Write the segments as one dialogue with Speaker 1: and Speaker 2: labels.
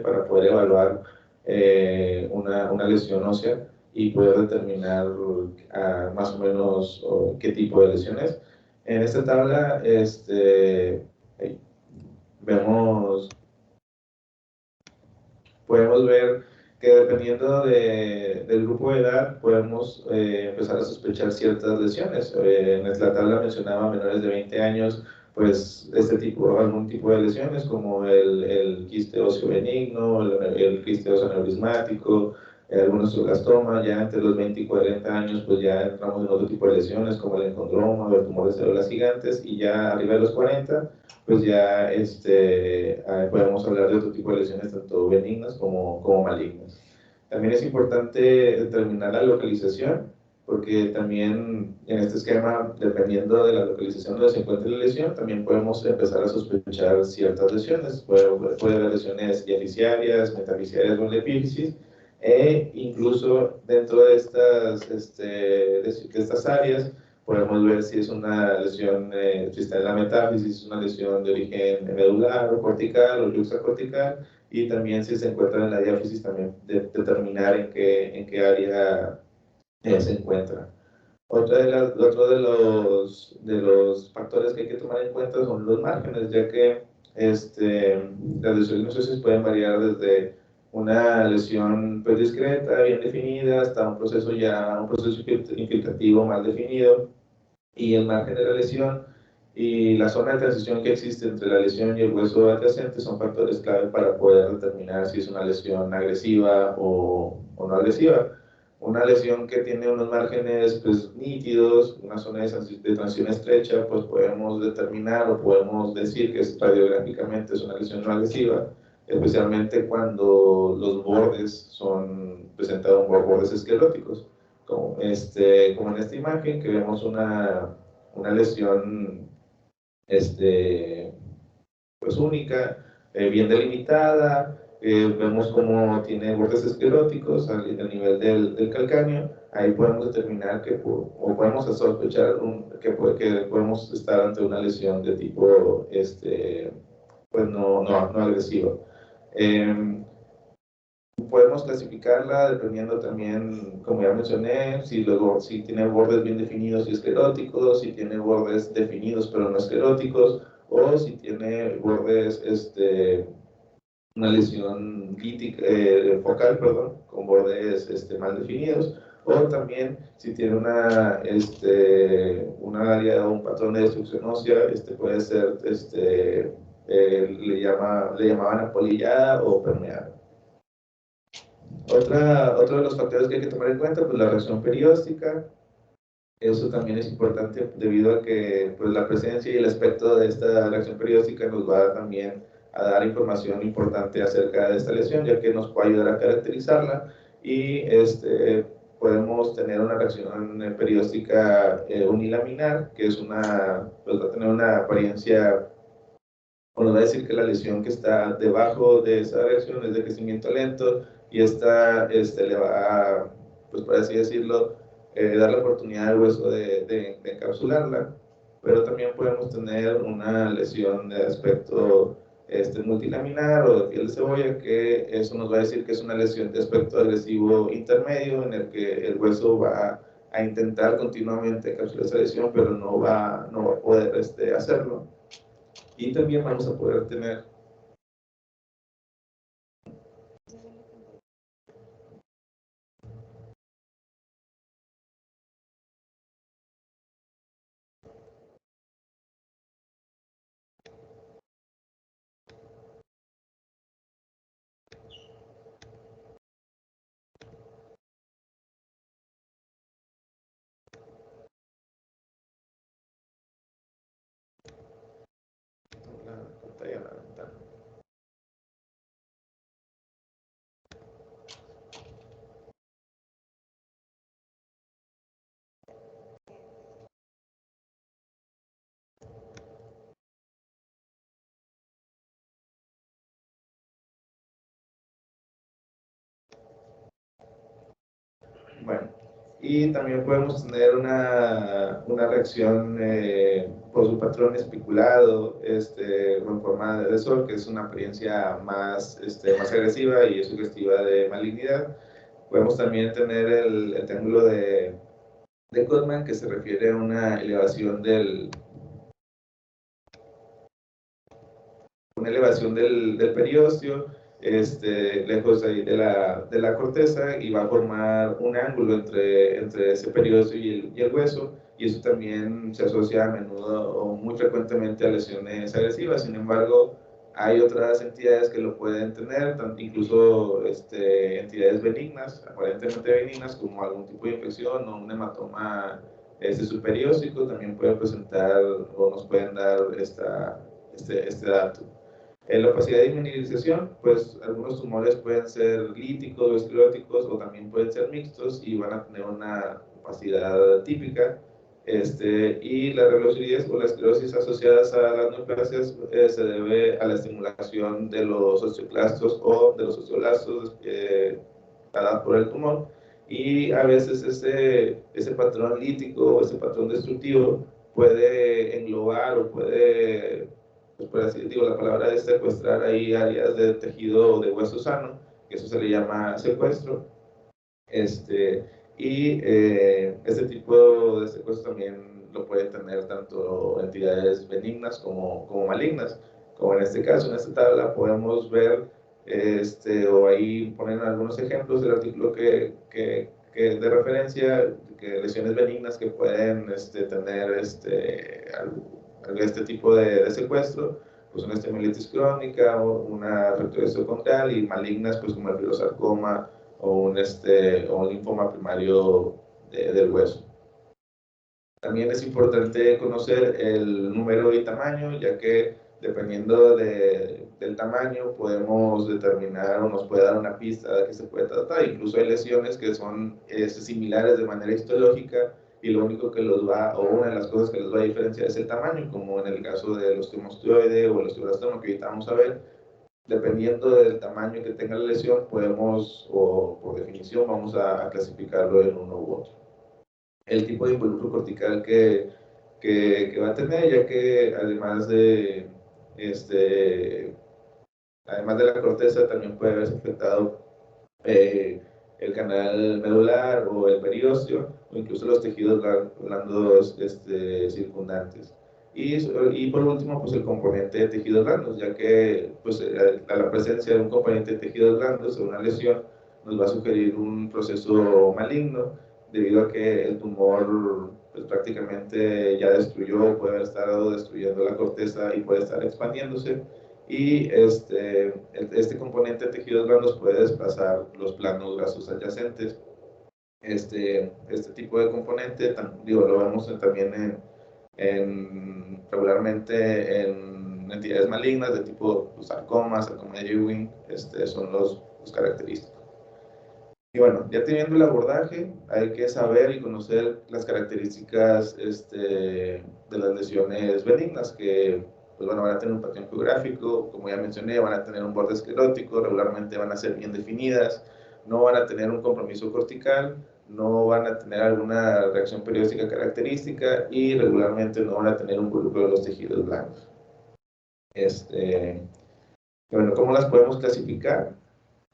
Speaker 1: para poder evaluar una lesión ósea y poder determinar más o menos qué tipo de lesión es. En esta tabla podemos ver que dependiendo del grupo de edad podemos empezar a sospechar ciertas lesiones. En la tabla mencionaba menores de 20 años, pues algún tipo de lesiones como el quiste óseo benigno, el quiste óseo aneurismático, algunos osteoblastoma. Ya entre los 20 y 40 años pues ya entramos en otro tipo de lesiones como el encondroma o el tumor de células gigantes, y ya arriba de los 40 pues ya podemos hablar de otro tipo de lesiones tanto benignas como malignas. También es importante determinar la localización, porque también en este esquema, dependiendo de la localización donde se encuentre la lesión, también podemos empezar a sospechar ciertas lesiones. Puede haber lesiones diafisiarias, metafisiarias o epífisis, e incluso dentro de estas áreas podemos ver si es una lesión, si está en la metáfisis, si es una lesión de origen medular o cortical o yuxtacortical, y también si se encuentra en la diáfisis, también determinar en qué área se encuentra. Otro de los factores que hay que tomar en cuenta son los márgenes, ya que las lesiones óseas pueden variar desde una lesión pues, discreta, bien definida, hasta un proceso infiltrativo mal definido, y el margen de la lesión y la zona de transición que existe entre la lesión y el hueso adyacente son factores clave para poder determinar si es una lesión agresiva o no agresiva. Una lesión que tiene unos márgenes pues, nítidos, una zona de transición estrecha, pues podemos determinar o podemos decir que radiográficamente es una lesión no agresiva, especialmente cuando los bordes presentan bordes escleróticos. Como en esta imagen, que vemos una lesión pues única, bien delimitada. Vemos cómo tiene bordes escleróticos a nivel del calcáneo. Ahí podemos determinar o podemos sospechar que podemos estar ante una lesión de tipo pues no agresiva. Podemos clasificarla dependiendo también, como ya mencioné, si tiene bordes bien definidos y escleróticos, si tiene bordes definidos pero no escleróticos, o si tiene bordes, una lesión focal, perdón, con bordes mal definidos, o también si tiene una área o un patrón de destrucción ósea, puede ser, le llamaban apolillada o permeada. Otro de los factores que hay que tomar en cuenta, pues la reacción perióstica. Eso también es importante debido a que pues, la presencia y el aspecto de esta reacción perióstica nos va también a dar información importante acerca de esta lesión, ya que nos puede ayudar a caracterizarla, y podemos tener una reacción perióstica unilaminar, que pues va a tener una apariencia, o nos va a decir que la lesión que está debajo de esa reacción es de crecimiento lento, y esta le va a, pues por así decirlo, dar la oportunidad al hueso de encapsularla. Pero también podemos tener una lesión de aspecto multilaminar o de piel de cebolla, que eso nos va a decir que es una lesión de aspecto agresivo intermedio, en el que el hueso va a intentar continuamente encapsular esa lesión, pero no va a poder hacerlo. Y también vamos a poder tener la pantalla, la ventana. Bueno, y también podemos tener una reacción por su patrón especulado o en forma de sol, que es una apariencia más, más agresiva y sugestiva de malignidad. Podemos también tener el triángulo de Goldman, que se refiere a una elevación del periósteo, lejos ahí de la corteza, y va a formar un ángulo entre ese periósteo y el hueso, y eso también se asocia a menudo o muy frecuentemente a lesiones agresivas. Sin embargo, hay otras entidades que lo pueden tener, incluso entidades benignas, aparentemente benignas, como algún tipo de infección o un hematoma subperióstico, también pueden presentar o nos pueden dar este dato. En la opacidad de inmunización, pues algunos tumores pueden ser líticos o escleróticos, o también pueden ser mixtos y van a tener una opacidad típica. Y la relosidez o la esclerosis asociadas a las neoplasias se debe a la estimulación de los osteoclastos o de los osteoblastos dadas por el tumor, y a veces ese patrón lítico o ese patrón destructivo puede englobar o puede, pues por así digo, la palabra es secuestrar ahí áreas de tejido de hueso sano, que eso se le llama secuestro. Este tipo de secuestro también lo pueden tener tanto entidades benignas como malignas, como en este caso. En esta tabla podemos ver, o ahí ponen algunos ejemplos del artículo que de referencia, que lesiones benignas que pueden tener este tipo de secuestro, pues una mielitis crónica o una fractura condral, y malignas pues como el fibrosarcoma o un linfoma primario del hueso. También es importante conocer el número y tamaño, ya que dependiendo del tamaño podemos determinar o nos puede dar una pista de que se puede tratar. Incluso hay lesiones que son similares de manera histológica, y lo único que los va, o una de las cosas que los va a diferenciar es el tamaño, como en el caso del osteomostoide o el osteoblastoma, que ahorita vamos a ver. Dependiendo del tamaño que tenga la lesión, podemos, o por definición, vamos a clasificarlo en uno u otro. El tipo de involucro cortical que va a tener, ya que además de la corteza, también puede haberse afectado el canal medular o el periósteo, o incluso los tejidos blandos circundantes. Y por último, pues el componente de tejidos blandos, ya que pues, a la presencia de un componente de tejidos blandos en una lesión nos va a sugerir un proceso maligno, debido a que el tumor pues, prácticamente ya destruyó, puede haber estado destruyendo la corteza y puede estar expandiéndose, y este componente de tejidos blandos puede desplazar los planos grasos adyacentes. Este tipo de componente, lo vemos también regularmente en entidades malignas de tipo sarcoma de Ewing, son los característicos. Y bueno, ya teniendo el abordaje, hay que saber y conocer las características de las lesiones benignas, que pues, bueno, van a tener un patrón geográfico, como ya mencioné, van a tener un borde esclerótico, regularmente van a ser bien definidas, no van a tener un compromiso cortical, no van a tener alguna reacción perióstica característica, y regularmente no van a tener un involucro de los tejidos blancos. Bueno, ¿cómo las podemos clasificar?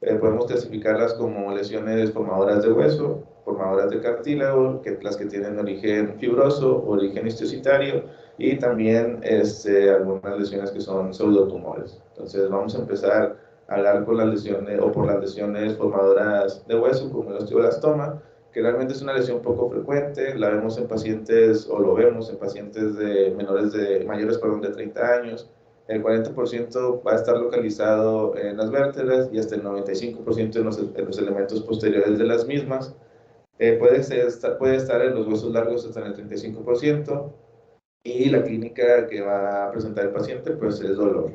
Speaker 1: Podemos clasificarlas como lesiones formadoras de hueso, formadoras de cartílago, las que tienen origen fibroso, origen histiocytario, y también algunas lesiones que son pseudotumores. Entonces vamos a empezar a hablar por las lesiones formadoras de hueso, como el osteoblastoma, que realmente es una lesión poco frecuente. La vemos en pacientes, o lo vemos en pacientes mayores de 30 años. El 40% va a estar localizado en las vértebras, y hasta el 95% en los elementos posteriores de las mismas. Puede estar en los huesos largos hasta en el 35%, y la clínica que va a presentar el paciente pues es dolor.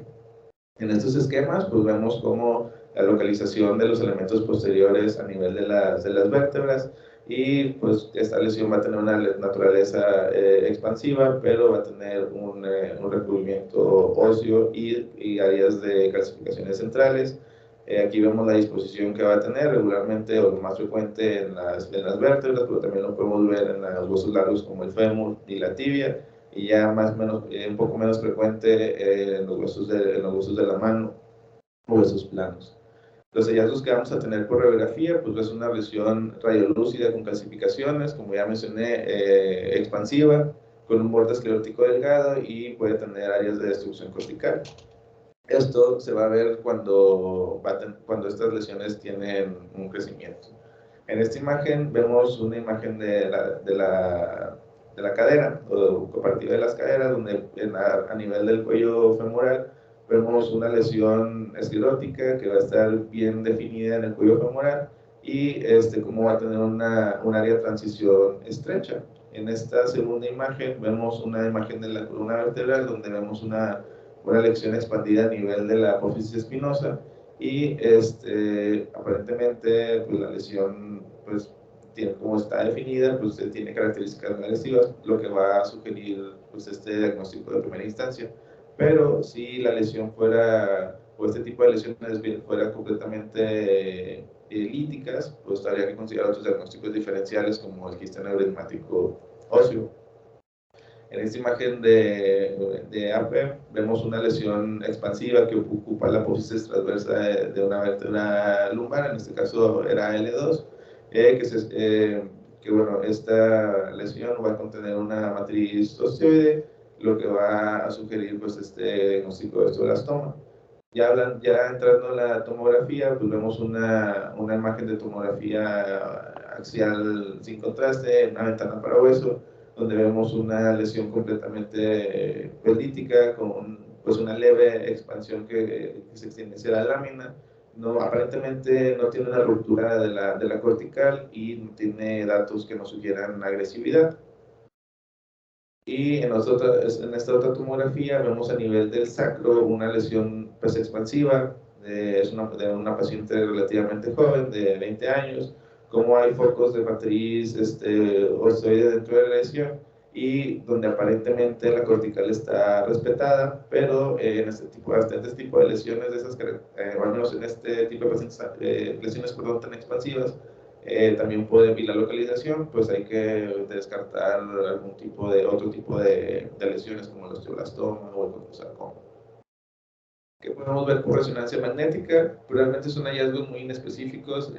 Speaker 1: En estos esquemas pues vemos cómo la localización de los elementos posteriores a nivel de las vértebras, y pues esta lesión va a tener una naturaleza expansiva, pero va a tener un recubrimiento óseo y áreas de calcificaciones centrales. Aquí vemos la disposición que va a tener regularmente, o lo más frecuente, en las vértebras, pero también lo podemos ver en los huesos largos como el fémur y la tibia. y ya más o menos, un poco menos frecuente en los huesos de la mano o huesos planos. Los hallazgos que vamos a tener por radiografía, pues es una lesión radiolúcida con calcificaciones, como ya mencioné, expansiva, con un borde esclerótico delgado y puede tener áreas de destrucción cortical. Esto se va a ver cuando estas lesiones tienen un crecimiento. En esta imagen vemos una imagen de la cadera, o compartida de las caderas, donde a nivel del cuello femoral vemos una lesión esclerótica que va a estar bien definida en el cuello femoral y cómo va a tener un área de transición estrecha. En esta segunda imagen vemos una imagen de la columna vertebral donde vemos una lesión expandida a nivel de la apófisis espinosa y aparentemente pues, la lesión pues, como está definida, pues tiene características agresivas, lo que va a sugerir pues, este diagnóstico de primera instancia. Pero si la lesión fuera, o este tipo de lesiones fuera completamente líticas, pues habría que considerar otros diagnósticos diferenciales como el quiste neuroenigmático óseo. En esta imagen de AP vemos una lesión expansiva que ocupa la apófisis transversa de una vértebra lumbar, en este caso era L2, que bueno, esta lesión va a contener una matriz osteoide, lo que va a sugerir pues, este diagnóstico de osteoblastoma. Ya entrando en la tomografía, pues vemos una imagen de tomografía axial sin contraste, una ventana para hueso, donde vemos una lesión completamente pelítica con pues una leve expansión que se extiende hacia la lámina. No, aparentemente no tiene una ruptura de la cortical y no tiene datos que nos sugieran agresividad. Y en esta otra tomografía vemos a nivel del sacro una lesión pues, expansiva, de una paciente relativamente joven, de 20 años, como hay focos de matriz osteoide dentro de la lesión y donde aparentemente la cortical está respetada, pero en este tipo de lesiones, o al menos en este tipo de pacientes, lesiones tan expansivas, también puede, y la localización, pues hay que descartar otro tipo de lesiones como el osteoblastoma o el osteosarcoma. Que podemos ver por resonancia magnética, realmente son hallazgos muy inespecíficos,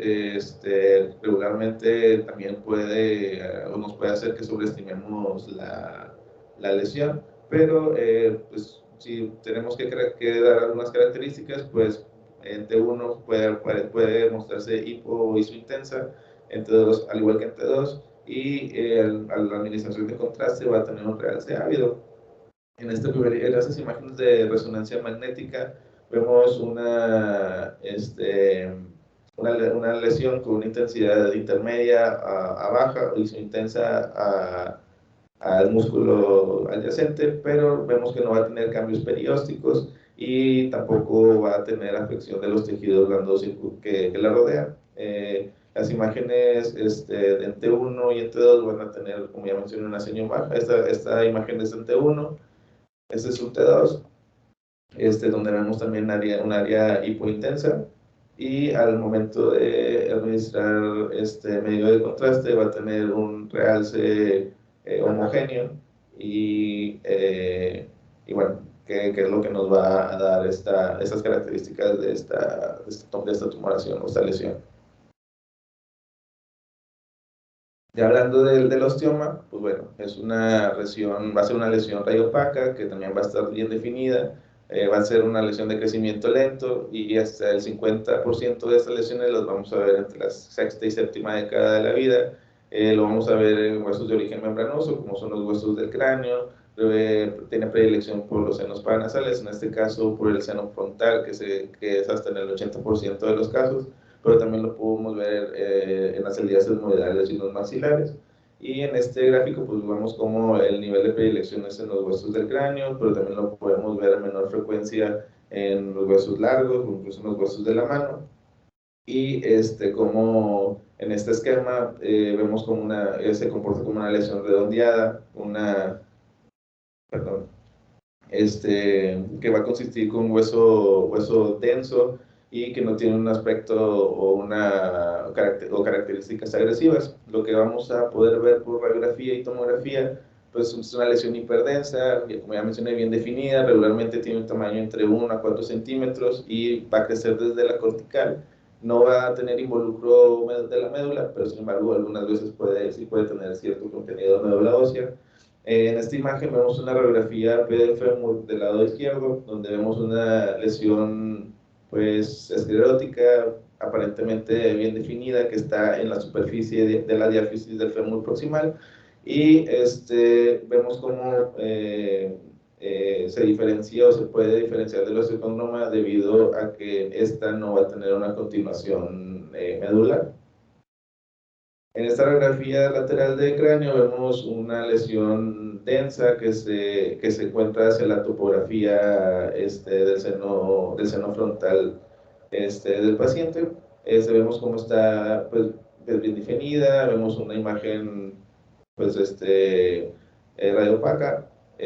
Speaker 1: regularmente también o nos puede hacer que sobreestimemos la lesión, pero pues, si tenemos que dar algunas características, pues en T1 puede mostrarse hipo o isointensa, en T2 al igual que en T2, y a la administración de contraste va a tener un realce ávido. En estas imágenes de resonancia magnética vemos una lesión con una intensidad intermedia a baja o isointensa al músculo adyacente, pero vemos que no va a tener cambios periósticos y tampoco va a tener afección de los tejidos blandos que la rodean. Las imágenes en T1 y en T2 van a tener, como ya mencioné, una señal baja. Esta imagen es en T1, este es un T2, donde vemos también un área hipointensa y al momento de administrar este medio de contraste va a tener un realce homogéneo y bueno, que es lo que nos va a dar estas características de esta tumoración o esta lesión. Ya hablando del osteoma, pues bueno, va a ser una lesión radiopaca que también va a estar bien definida, va a ser una lesión de crecimiento lento y hasta el 50% de estas lesiones las vamos a ver entre la sexta y séptima década de la vida. Lo vamos a ver en huesos de origen membranoso, como son los huesos del cráneo, tiene predilección por los senos paranasales, en este caso por el seno frontal, que es hasta en el 80% de los casos, pero también lo podemos ver en las salidas esmoidales y los maxilares. Y en este gráfico pues vemos como el nivel de predilección es en los huesos del cráneo, pero también lo podemos ver a menor frecuencia en los huesos largos, incluso en los huesos de la mano. Y como en este esquema vemos como se comporta como una lesión redondeada, perdón, que va a consistir con hueso denso y que no tiene un aspecto o características agresivas. Lo que vamos a poder ver por radiografía y tomografía pues es una lesión hiperdensa, como ya mencioné, bien definida, regularmente tiene un tamaño entre 1 a 4 centímetros y va a crecer desde la cortical. No va a tener involucro de la médula, pero sin embargo algunas veces sí puede tener cierto contenido de médula ósea. En esta imagen vemos una radiografía P del fémur del lado izquierdo, donde vemos una lesión pues esclerótica, aparentemente bien definida, que está en la superficie de la diáfisis del fémur proximal, y vemos cómo se diferencia o se puede diferenciar del osteocondroma debido a que esta no va a tener una continuación medular. En esta radiografía lateral del cráneo vemos una lesión densa que se encuentra hacia la topografía del seno frontal del paciente. Vemos cómo está pues, bien definida, vemos una imagen pues, radiopaca a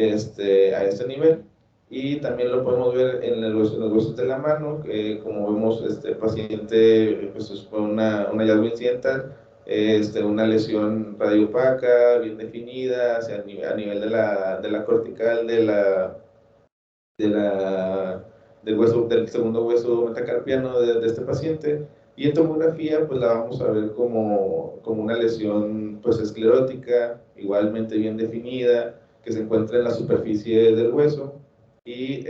Speaker 1: este nivel. Y también lo podemos ver en los huesos de la mano, como vemos, el paciente pues, fue un hallazgo incidental, una lesión radiopaca, bien definida, a nivel de la cortical de la, del segundo hueso metacarpiano de este paciente. Y en tomografía, pues la vamos a ver como una lesión pues, esclerótica, igualmente bien definida, que se encuentra en la superficie del hueso. Y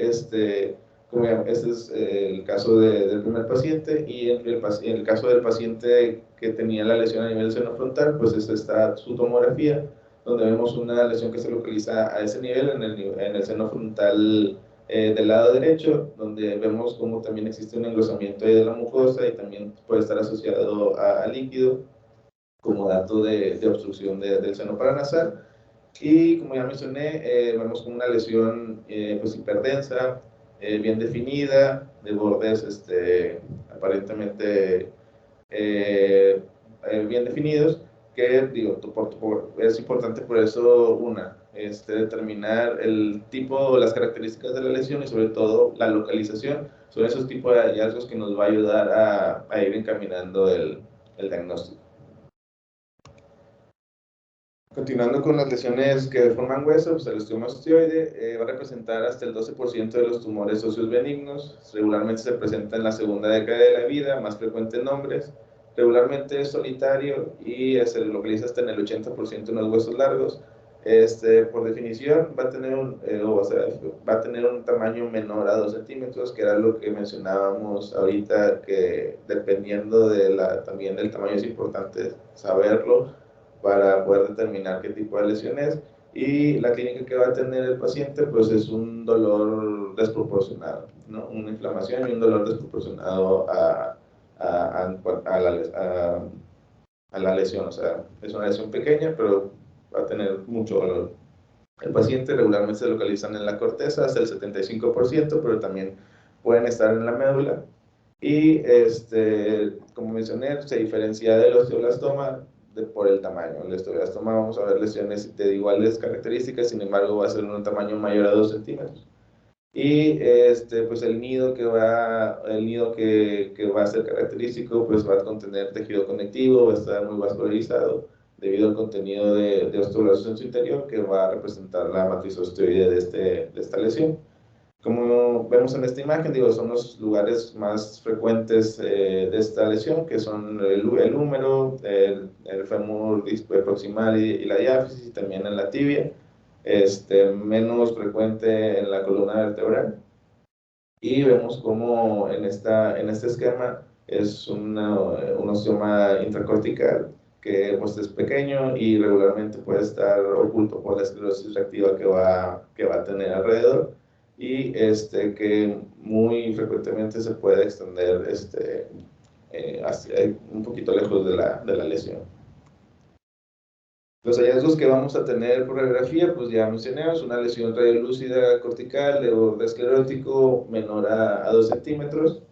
Speaker 1: como ya, este es el caso del primer paciente, y en el caso del paciente que tenía la lesión a nivel seno frontal, pues esta está su tomografía, donde vemos una lesión que se localiza a ese nivel en el seno frontal del lado derecho, donde vemos cómo también existe un engrosamiento de la mucosa y también puede estar asociado a líquido como dato de obstrucción del seno paranasal. Y como ya mencioné, vemos como una lesión pues hiperdensa, bien definida, de bordes aparentemente bien definidos, que digo, es importante por eso determinar el tipo, las características de la lesión y sobre todo la localización. Son esos tipos de hallazgos que nos va a ayudar a ir encaminando el diagnóstico. Continuando con las lesiones que forman hueso, pues el osteoma osteoide va a representar hasta el 12% de los tumores óseos benignos. Regularmente se presenta en la segunda década de la vida, más frecuente en hombres. Regularmente es solitario y se localiza hasta en el 80% en los huesos largos. Por definición, va a tener un tamaño menor a 2 centímetros, que era lo que mencionábamos ahorita, que dependiendo también del tamaño es importante saberlo para poder determinar qué tipo de lesión es. Y la clínica que va a tener el paciente pues es un dolor desproporcionado, ¿no? Una inflamación y un dolor desproporcionado a la lesión. O sea, es una lesión pequeña, pero va a tener mucho dolor. El paciente regularmente se localizan en la corteza hasta el 75%, pero también pueden estar en la médula. Y como mencioné, se diferencia del osteoblastoma por el tamaño. El osteoblastoma vamos a ver lesiones de iguales características, sin embargo va a ser un tamaño mayor a 2 centímetros. Y pues el nido que va a ser característico pues va a contener tejido conectivo, va a estar muy vascularizado debido al contenido de osteoblastos en su interior, que va a representar la matriz osteoide de esta lesión. Como vemos en esta imagen, son los lugares más frecuentes de esta lesión, que son el húmero, el fémur proximal y la diáfisis, y también en la tibia, menos frecuente en la columna vertebral. Y vemos como en este esquema es un osteoma intracortical que pues, es pequeño y regularmente puede estar oculto por la esclerosis reactiva que va a tener alrededor, y que muy frecuentemente se puede extender un poquito lejos de la lesión. Los hallazgos que vamos a tener por radiografía, pues ya mencionamos, una lesión radiolúcida cortical de borde esclerótico menor a 2 centímetros,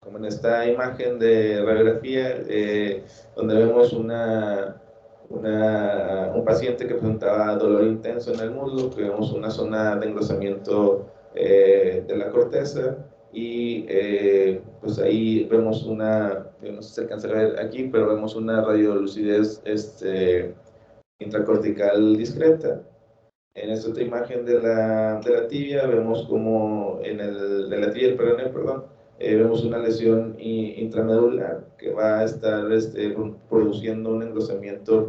Speaker 1: como en esta imagen de radiografía, donde vemos un paciente que presentaba dolor intenso en el muslo, que vemos una zona de engrosamiento de la corteza, y pues ahí vemos no sé si se alcanza a ver aquí, pero vemos una radiolucidez intracortical discreta. En esta otra imagen de la tibia vemos como de la tibia del peroné, perdón, vemos una lesión intramedular que va a estar produciendo un engrosamiento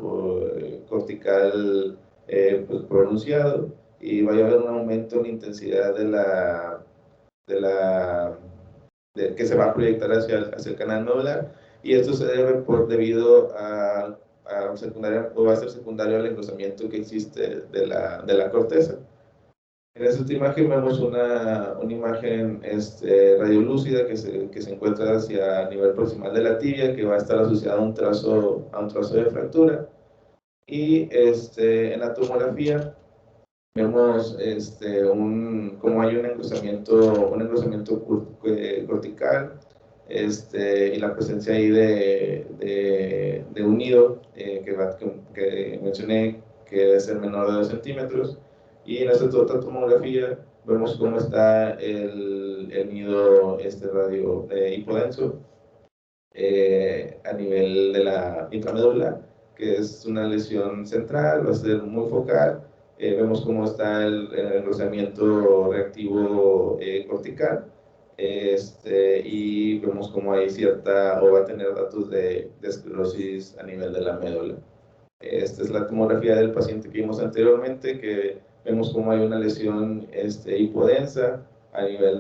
Speaker 1: cortical pues, pronunciado, y va a haber un aumento en la intensidad que se va a proyectar hacia el canal medular, y esto se debe debido a secundaria, o va a ser secundario al engrosamiento que existe de la corteza. En esta imagen vemos una imagen radiolúcida que se encuentra hacia el nivel proximal de la tibia, que va a estar asociada a un trazo de fractura. Y en la tomografía vemos cómo hay un engrosamiento cortical, y la presencia ahí de un nido que mencioné, que debe ser menor de 2 centímetros. Y en esta otra tomografía vemos cómo está el nido radio hipodenso a nivel de la intramedular, que es una lesión central, va a ser muy focal. Vemos cómo está el engrosamiento reactivo cortical, y vemos cómo hay o va a tener datos de esclerosis a nivel de la médula. Esta es la tomografía del paciente que vimos anteriormente, que vemos cómo hay una lesión hipodensa a nivel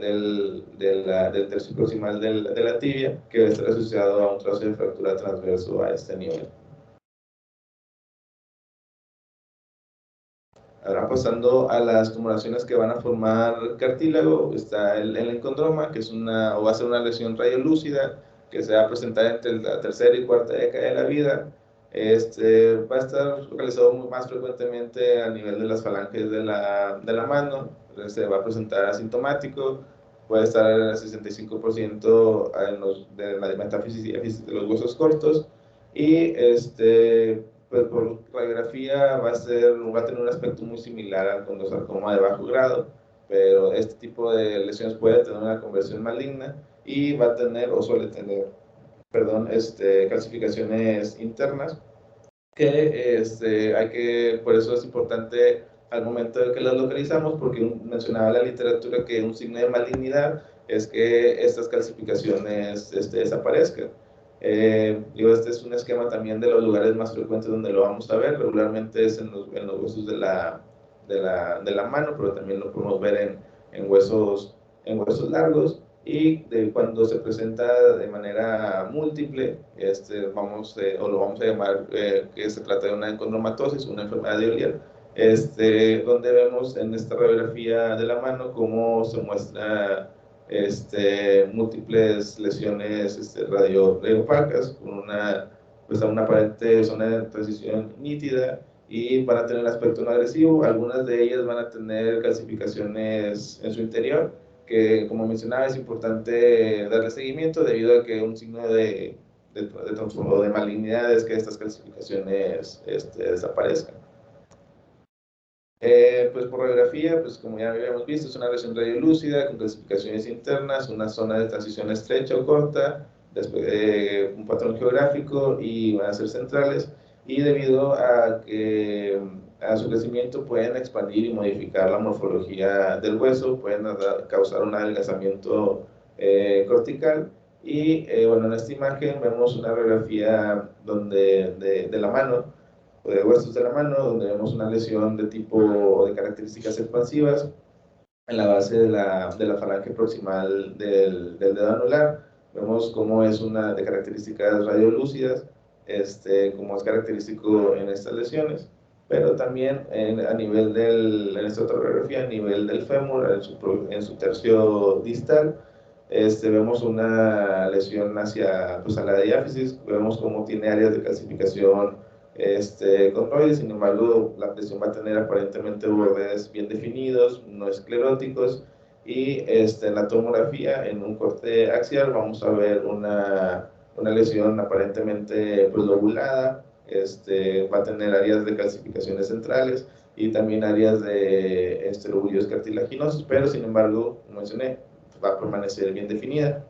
Speaker 1: del tercio proximal de la tibia, que debe estar asociado a un trazo de fractura transverso a este nivel. Ahora, pasando a las tumoraciones que van a formar cartílago, está el encondroma, que va a ser una lesión radiolúcida que se va a presentar entre la tercera y cuarta década de la vida. Va a estar localizado más frecuentemente a nivel de las falanges de la mano. Se va a presentar asintomático, puede estar en el 65% de la metáfisis de los huesos cortos, y pues por radiografía va a tener un aspecto muy similar al condrosarcoma de bajo grado, pero este tipo de lesiones puede tener una conversión maligna y va a tener, o suele tener, perdón, calcificaciones internas que por eso es importante al momento de que las localizamos, porque mencionaba la literatura que un signo de malignidad es que estas calcificaciones desaparezcan. Este es un esquema también de los lugares más frecuentes donde lo vamos a ver. Regularmente es en los huesos de la mano, pero también lo podemos ver en huesos largos. Y cuando se presenta de manera múltiple, o lo vamos a llamar que se trata de una encondromatosis, una enfermedad de Ollier, donde vemos en esta radiografía de la mano cómo se muestra múltiples lesiones opacas, con una aparente zona de transición nítida, y van a tener aspecto no agresivo. Algunas de ellas van a tener calcificaciones en su interior, que, como mencionaba, es importante darle seguimiento debido a que un signo de transformo de malignidad es que estas calcificaciones desaparezcan. Pues por radiografía, pues como ya habíamos visto, es una lesión radiolúcida con calcificaciones internas, una zona de transición estrecha o corta, después de un patrón geográfico, y van a ser centrales, y debido a su crecimiento pueden expandir y modificar la morfología del hueso, pueden causar un adelgazamiento cortical. Y bueno, en esta imagen vemos una radiografía de la mano, o de huesos de la mano, donde vemos una lesión de características expansivas en la base de la falange proximal del dedo anular. Vemos cómo es de características radiolúcidas, como es característico en estas lesiones, pero también a nivel en esta otra radiografía, a nivel del fémur, en su tercio distal, vemos una lesión hacia a la diáfisis. Vemos cómo tiene áreas de calcificación controides. Sin embargo, la lesión va a tener aparentemente bordes bien definidos, no escleróticos, y en la tomografía, en un corte axial, vamos a ver una lesión aparentemente pues, lobulada. Va a tener áreas de calcificaciones centrales y también áreas de lobulillos cartilaginosos, pero sin embargo, como mencioné, va a permanecer bien definida.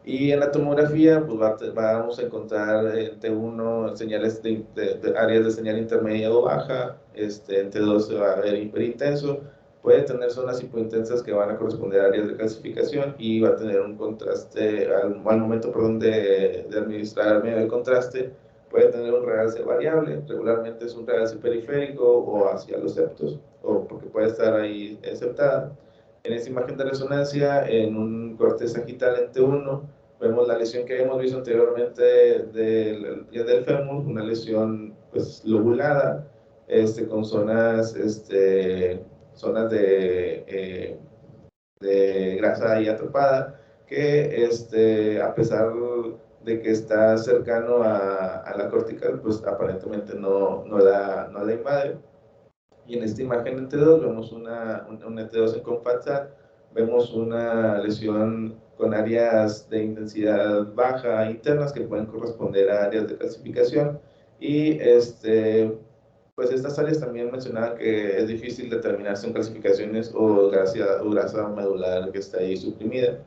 Speaker 1: Y en la tomografía, pues vamos a encontrar en T1 señales de áreas de señal intermedia o baja, en T2 se va a ver hiperintenso, puede tener zonas hipointensas que van a corresponder a áreas de calcificación y va a tener un contraste, al momento, perdón, de administrar medio de contraste, puede tener un realce variable, regularmente es un realce periférico o hacia los septos, o porque puede estar ahí septada. En esta imagen de resonancia, en un corte sagital en T1, vemos la lesión que habíamos visto anteriormente del fémur, una lesión pues lobulada, con zonas, zonas de grasa ahí atrapada, que a pesar de que está cercano a la cortical, pues aparentemente no la invade. Y en esta imagen en T2 vemos una T2 en ConFATSAT, vemos una lesión con áreas de intensidad baja internas que pueden corresponder a áreas de calcificación. Y pues estas áreas también mencionaba que es difícil determinar si son calcificaciones o grasa medular que está ahí suprimida.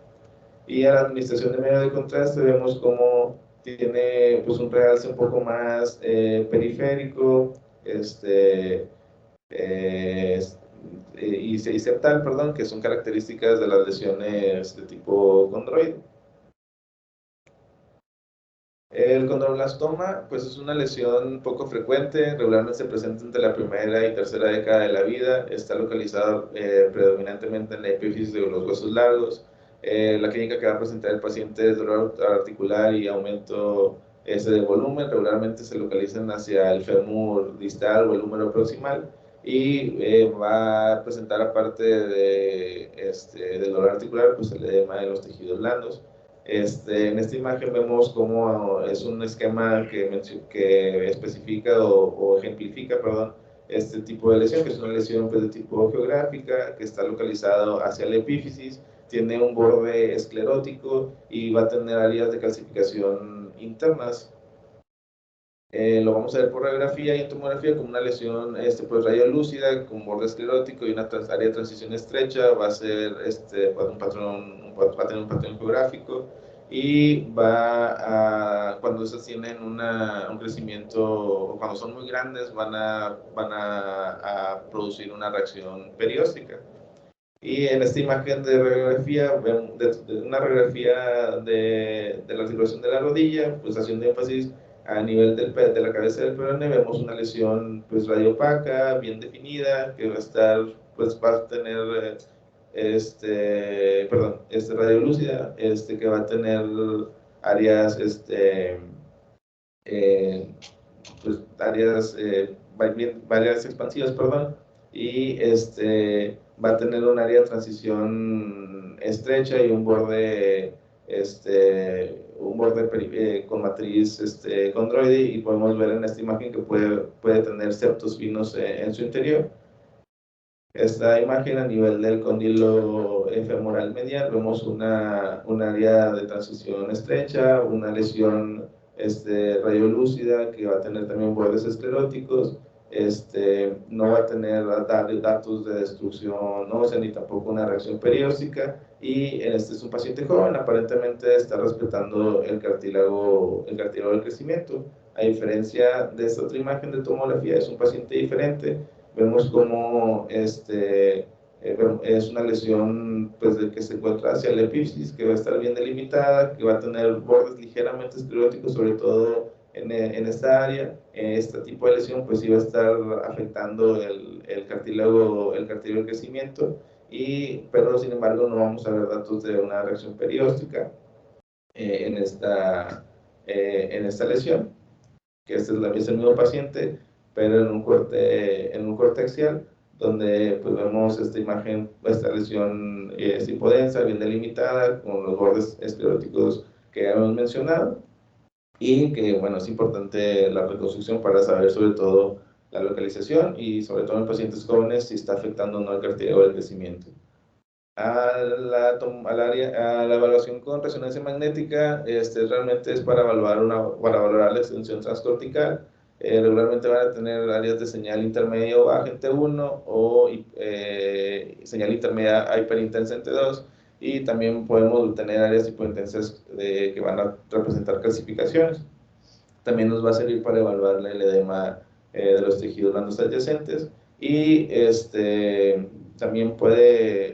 Speaker 1: Y a la administración de medio de contraste vemos cómo tiene pues un realce un poco más periférico, eh, y septal, perdón, que son características de las lesiones de tipo condroide. El condroblastoma, pues es una lesión poco frecuente, regularmente se presenta entre la primera y tercera década de la vida, está localizado predominantemente en la epífisis de los huesos largos. La clínica que va a presentar el paciente es dolor articular y aumento de volumen, regularmente se localizan hacia el fémur distal o el húmero proximal, y va a presentar, aparte de dolor articular, pues el edema de los tejidos blandos. En esta imagen vemos cómo es un esquema que especifica o ejemplifica, perdón, este tipo de lesión, que es una lesión pues, de tipo geográfica, que está localizado hacia la epífisis, tiene un borde esclerótico y va a tener áreas de calcificación internas. Lo vamos a ver por radiografía y en tomografía como una lesión pues radiolúcida con borde esclerótico y una área de transición estrecha. Va a ser va a tener un patrón geográfico y cuando esas tienen un crecimiento, o cuando son muy grandes, van a producir una reacción perióstica. Y en esta imagen de radiografía, de una radiografía de la articulación de la rodilla, pues haciendo énfasis a nivel de la cabeza del peroné, vemos una lesión pues radiopaca, bien definida, que va a tener, perdón, radiolúcida, que va a tener áreas, eh, pues áreas, varias expansivas, perdón, y va a tener un área de transición estrecha y un borde con matriz condroide, y podemos ver en esta imagen que puede tener septos finos en su interior. Esta imagen a nivel del cóndilo femoral medial, vemos un área de transición estrecha, una lesión radiolúcida que va a tener también bordes escleróticos, no va a tener datos de destrucción ósea ni tampoco una reacción perióstica, y este es un paciente joven, aparentemente está respetando el cartílago del crecimiento. A diferencia de esta otra imagen de tomografía, es un paciente diferente. Vemos como es una lesión pues, que se encuentra hacia la epífisis, que va a estar bien delimitada, que va a tener bordes ligeramente escleróticos, sobre todo en esta área. Este tipo de lesión pues sí va a estar afectando el cartílago del crecimiento, pero sin embargo no vamos a ver datos de una reacción perióstica en esta lesión, que es el mismo paciente, pero en un corte axial, donde pues, vemos esta imagen, esta lesión hipodensa, bien delimitada, con los bordes escleróticos que hemos mencionado, y que, bueno, es importante la reconstrucción para saber sobre todo la localización y sobre todo en pacientes jóvenes si está afectando o no el cartílago del crecimiento. A la evaluación con resonancia magnética, realmente es para valorar la extensión transcortical. Regularmente van a tener áreas de señal intermedia o baja en T1 o señal intermedia hiperintensa en T2, y también podemos tener áreas hipointensas que van a representar calcificaciones. También nos va a servir para evaluar el edema de los tejidos blandos adyacentes, y también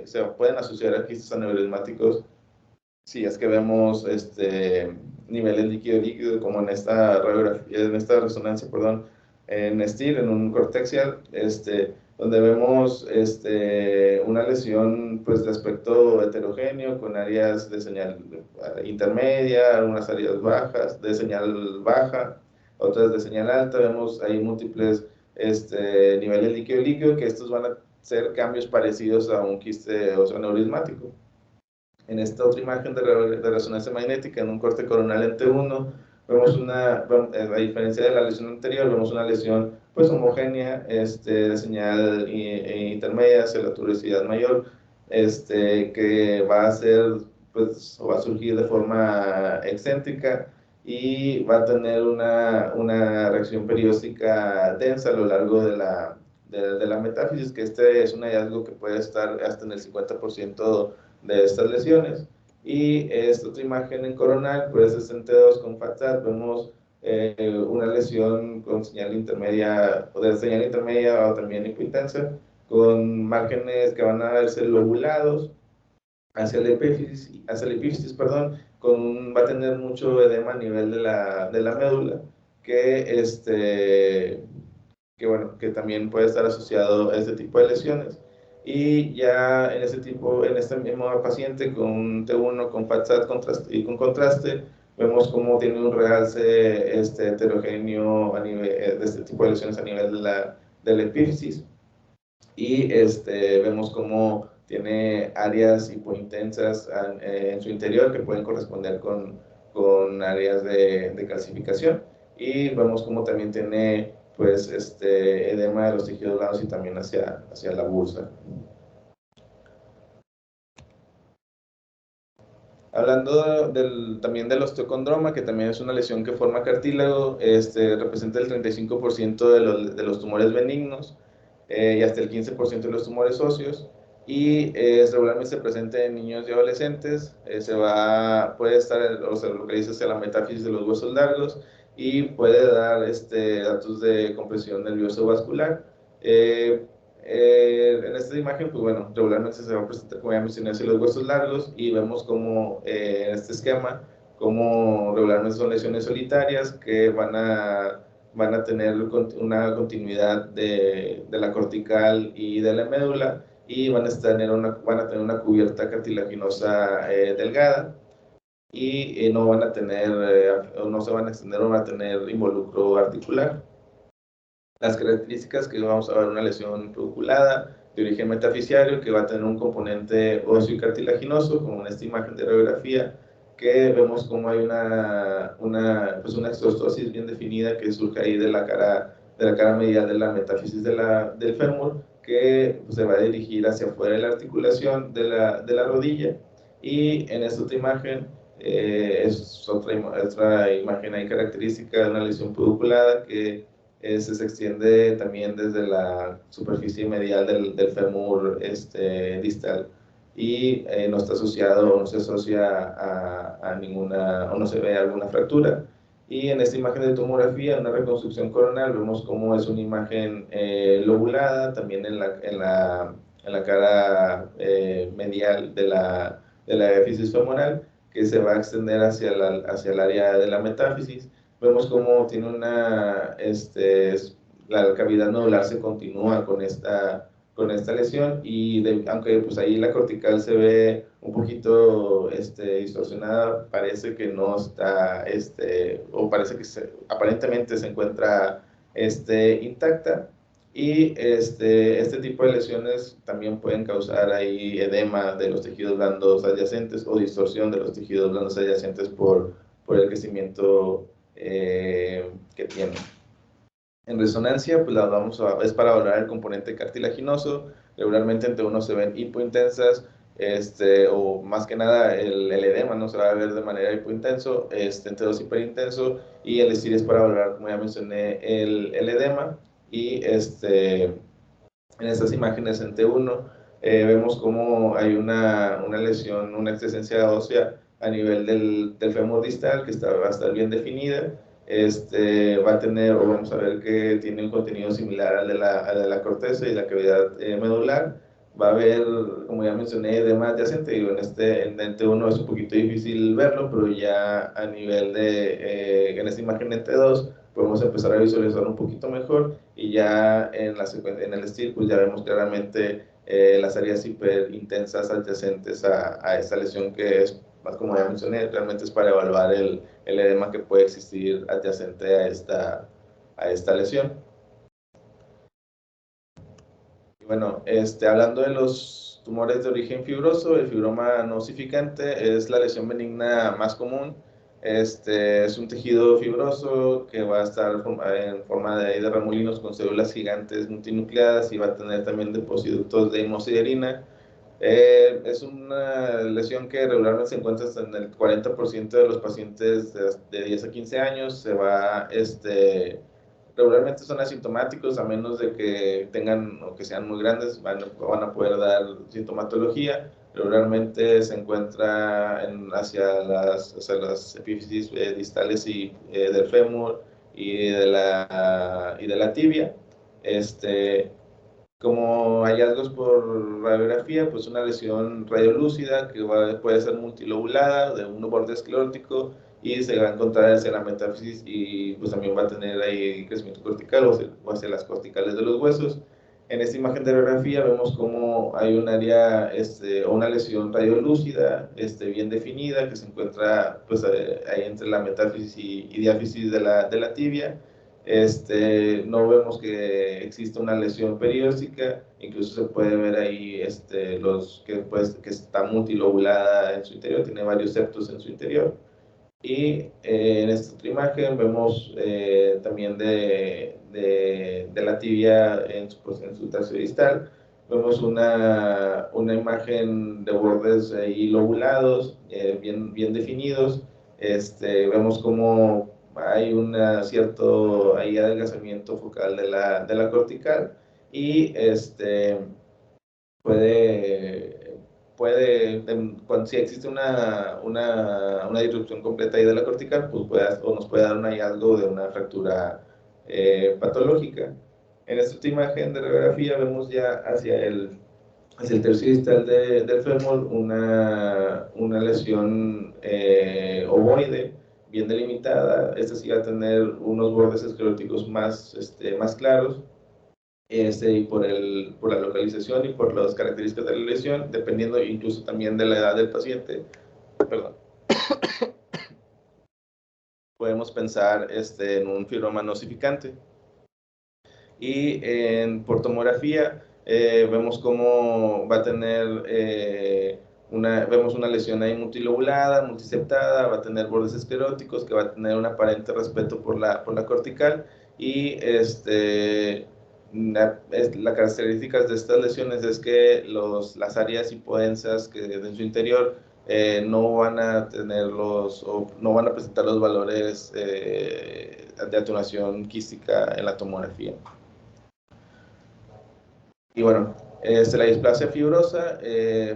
Speaker 1: se pueden asociar a quistes aneurismáticos si es que vemos niveles líquido-líquido, como en esta radiografía, en esta resonancia, perdón, en STIR, en un cortexial, donde vemos una lesión pues, de aspecto heterogéneo, con áreas de señal intermedia, algunas áreas bajas, de señal baja, otras de señal alta. Vemos ahí múltiples niveles líquido-líquido, que estos van a ser cambios parecidos a un quiste osteoaneurismático. En esta otra imagen de resonancia magnética, en un corte coronal en T1, vemos a diferencia de la lesión anterior, vemos una lesión pues homogénea, de señal intermedia hacia la tuberosidad mayor, que va a ser, pues, o va a surgir de forma excéntrica, y va a tener una reacción perióstica densa a lo largo de la metáfisis, que es un hallazgo que puede estar hasta en el 50% de estas lesiones. Y esta otra imagen en coronal, pues es en T2 con FATSAT, vemos una lesión con señal intermedia, o de señal intermedia o también hipointensa, con márgenes que van a verse lobulados hacia la epífisis, perdón, va a tener mucho edema a nivel de la médula, que también puede estar asociado a este tipo de lesiones. Y ya en este mismo paciente con T1 con FATSAT y con contraste, vemos cómo tiene un realce heterogéneo a nivel, de este tipo de lesiones a nivel de la epífisis, y vemos cómo tiene áreas hipointensas en su interior que pueden corresponder con áreas de calcificación, y vemos cómo también tiene pues edema de los tejidos blandos y también hacia la bursa. Hablando también del osteocondroma, que también es una lesión que forma cartílago, representa el 35% de los tumores benignos, y hasta el 15% de los tumores óseos, y regularmente se presenta en niños y adolescentes. Puede estar o se localiza hacia la metáfisis de los huesos largos, y puede dar datos de compresión nervioso vascular. En esta imagen, pues bueno, regularmente se va a presentar, como ya mencioné, hacia los huesos largos, y vemos como en este esquema, como regularmente son lesiones solitarias que van a tener una continuidad de la cortical y de la médula, y van a tener una cubierta cartilaginosa delgada, y no van a tener, no se van a extender, o van a tener involucro articular. Las características que vamos a ver: una lesión peduculada de origen metafisiario, que va a tener un componente óseo y cartilaginoso, como en esta imagen de radiografía, que vemos como hay pues una exostosis bien definida que surge ahí de la cara medial de la metáfisis del fémur, que pues, se va a dirigir hacia afuera de la articulación de la rodilla. Y en esta otra imagen, es otra imagen ahí característica de una lesión peduculada, que se extiende también desde la superficie medial del fémur distal, y no está asociado, o no se asocia a ninguna, o no se ve alguna fractura. Y en esta imagen de tomografía, en una reconstrucción coronal, vemos cómo es una imagen lobulada, también en la cara medial de la epífisis femoral, que se va a extender hacia el área de la metáfisis. Vemos cómo tiene la cavidad nodular se continúa con esta lesión, y aunque pues ahí la cortical se ve un poquito distorsionada, parece que no está, o parece que aparentemente se encuentra intacta. Y este tipo de lesiones también pueden causar ahí edema de los tejidos blandos adyacentes, o distorsión de los tejidos blandos adyacentes por el crecimiento que tiene. En resonancia, pues es para valorar el componente cartilaginoso. Regularmente entre uno se ven hipointensas, o más que nada el edema no se va a ver de manera hipointenso, entre dos hiperintenso, y el STIR es para valorar, como ya mencioné, el edema. Y en estas imágenes en T1 vemos cómo hay una lesión, una excrescencia ósea a nivel del fémur distal que va a estar bien definida. Va a tener, o vamos a ver que tiene un contenido similar al de la corteza y la cavidad medular. Va a haber, como ya mencioné, edema adyacente. Digo, en el T1 es un poquito difícil verlo, pero ya a nivel en esta imagen en T2 podemos empezar a visualizar un poquito mejor, y ya en el STIR pues ya vemos claramente las áreas hiperintensas adyacentes a esta lesión, que es, más como ya mencioné, realmente es para evaluar el edema que puede existir adyacente a esta lesión. Y bueno, hablando de los tumores de origen fibroso, el fibroma no osificante es la lesión benigna más común. Es un tejido fibroso que va a estar en forma de remulinos con células gigantes multinucleadas, y va a tener también depósitos de hemosiderina. Es una lesión que regularmente se encuentra en el 40% de los pacientes de 10 a 15 años. Regularmente son asintomáticos, a menos de que tengan o que sean muy grandes, van a poder dar sintomatología. Regularmente se encuentra hacia las epífisis distales del fémur y de la tibia. Como hallazgos por radiografía, pues una lesión radiolúcida que puede ser multilobulada, de un borde esclerótico, y se va a encontrar hacia la metáfisis, y pues también va a tener ahí crecimiento cortical o hacia las corticales de los huesos. En esta imagen de radiografía vemos cómo hay un área o una lesión radiolúcida bien definida, que se encuentra pues ahí entre la metáfisis y diáfisis de la tibia. No vemos que exista una lesión perióstica. Incluso se puede ver ahí que está multilobulada en su interior, tiene varios septos en su interior. Y en esta otra imagen vemos también de la tibia en su tercio distal. Vemos una imagen de bordes ahí lobulados, bien definidos. Vemos como hay un cierto ahí adelgazamiento focal de la cortical, y puede, si existe una disrupción completa ahí de la cortical, pues nos puede dar un hallazgo de una fractura patológica. En esta imagen de radiografía vemos ya hacia el tercio distal del fémur una lesión ovoide bien delimitada. Esta sí va a tener unos bordes escleróticos más claros, y por la localización y por las características de la lesión, dependiendo incluso también de la edad del paciente, perdón, podemos pensar en un fibroma no osificante. Y por tomografía vemos cómo va a tener vemos una lesión ahí multilobulada, multiseptada, va a tener bordes escleróticos, que va a tener un aparente respeto por la cortical. Y las características de estas lesiones es que las áreas hipodensas que en su interior no van a no van a presentar los valores de atenuación quística en la tomografía. Y bueno, la displasia fibrosa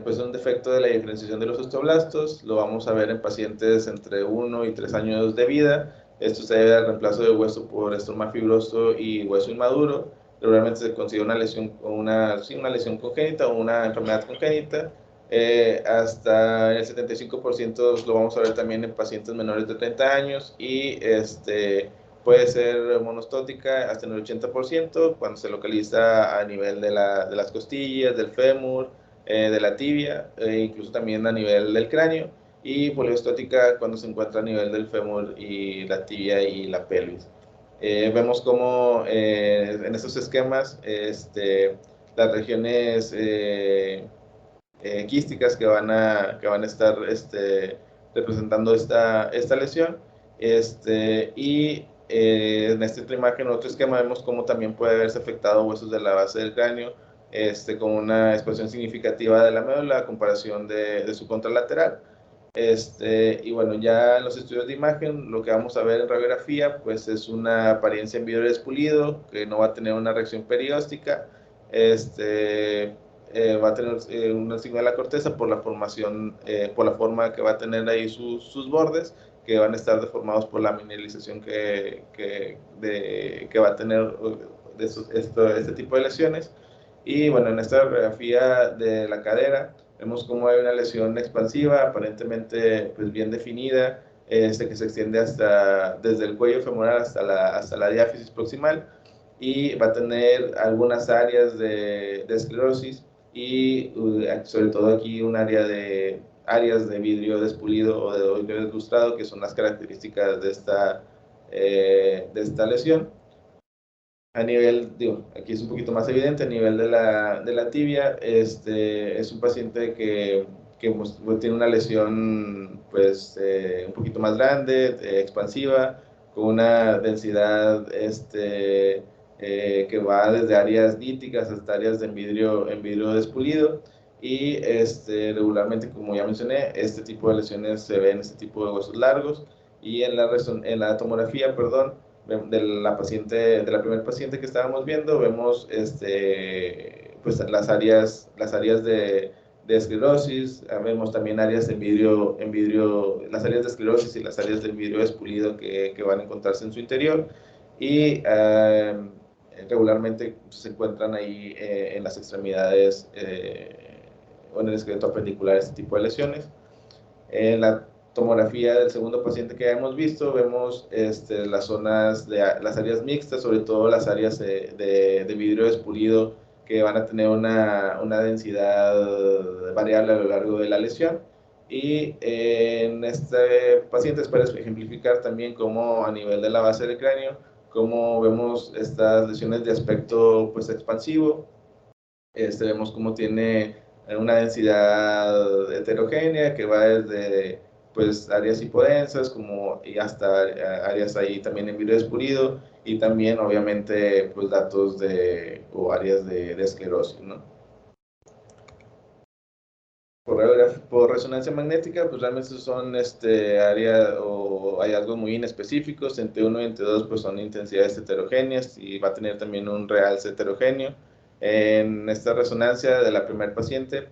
Speaker 1: pues es un defecto de la diferenciación de los osteoblastos. Lo vamos a ver en pacientes entre 1 y 3 años de vida. Esto se debe al reemplazo de hueso por estroma fibroso y hueso inmaduro. Regularmente se considera una lesión, una lesión congénita o una enfermedad congénita. Hasta el 75% lo vamos a ver también en pacientes menores de 30 años, y puede ser monostótica hasta en el 80% cuando se localiza a nivel de las costillas, del fémur, de la tibia, incluso también a nivel del cráneo, y poliostótica cuando se encuentra a nivel del fémur y la tibia y la pelvis. Vemos como en estos esquemas las regiones quísticas que van a estar representando esta lesión. Y en esta otra imagen, en otro esquema, vemos cómo también puede haberse afectado huesos de la base del cráneo, con una expansión significativa de la médula a comparación de su contralateral. Y bueno, ya en los estudios de imagen, lo que vamos a ver en radiografía, pues es una apariencia en vidrio despulido, que no va a tener una reacción perióstica. va a tener un signo de la corteza por la formación, por la forma que va a tener ahí sus bordes, que van a estar deformados por la mineralización que va a tener este tipo de lesiones. Y bueno, en esta radiografía de la cadera vemos cómo hay una lesión expansiva, aparentemente pues bien definida, que se extiende desde el cuello femoral hasta la diáfisis proximal, y va a tener algunas áreas de esclerosis y sobre todo aquí un áreas de vidrio despulido o de vidrio deslustrado, que son las características de esta lesión. A nivel, digo, aquí es un poquito más evidente, a nivel de la tibia, es un paciente que tiene una lesión pues un poquito más grande, expansiva, con una densidad que va desde áreas líticas hasta áreas de en vidrio despulido, y regularmente, como ya mencioné, este tipo de lesiones se ven en este tipo de huesos largos, y en la tomografía, perdón, de la primera paciente que estábamos viendo, vemos pues las áreas de esclerosis, vemos también áreas las áreas de esclerosis y las áreas del vidrio despulido que van a encontrarse en su interior, y regularmente se encuentran ahí en las extremidades o en el esqueleto apendicular este tipo de lesiones. En la tomografía del segundo paciente que hemos visto, vemos las áreas mixtas, sobre todo las áreas de vidrio despulido, que van a tener una densidad variable a lo largo de la lesión. Y en este paciente es para ejemplificar también cómo a nivel de la base del cráneo, cómo vemos estas lesiones de aspecto pues expansivo. Vemos cómo tiene una densidad heterogénea que va desde pues áreas hipodensas y hasta áreas ahí también en vidrio despulido, y también obviamente pues datos o áreas de esclerosis, ¿no? Por resonancia magnética, pues realmente son áreas o hallazgos muy inespecíficos. Entre 1 y entre 2 pues son intensidades heterogéneas, y va a tener también un realce heterogéneo. En esta resonancia de la primer paciente,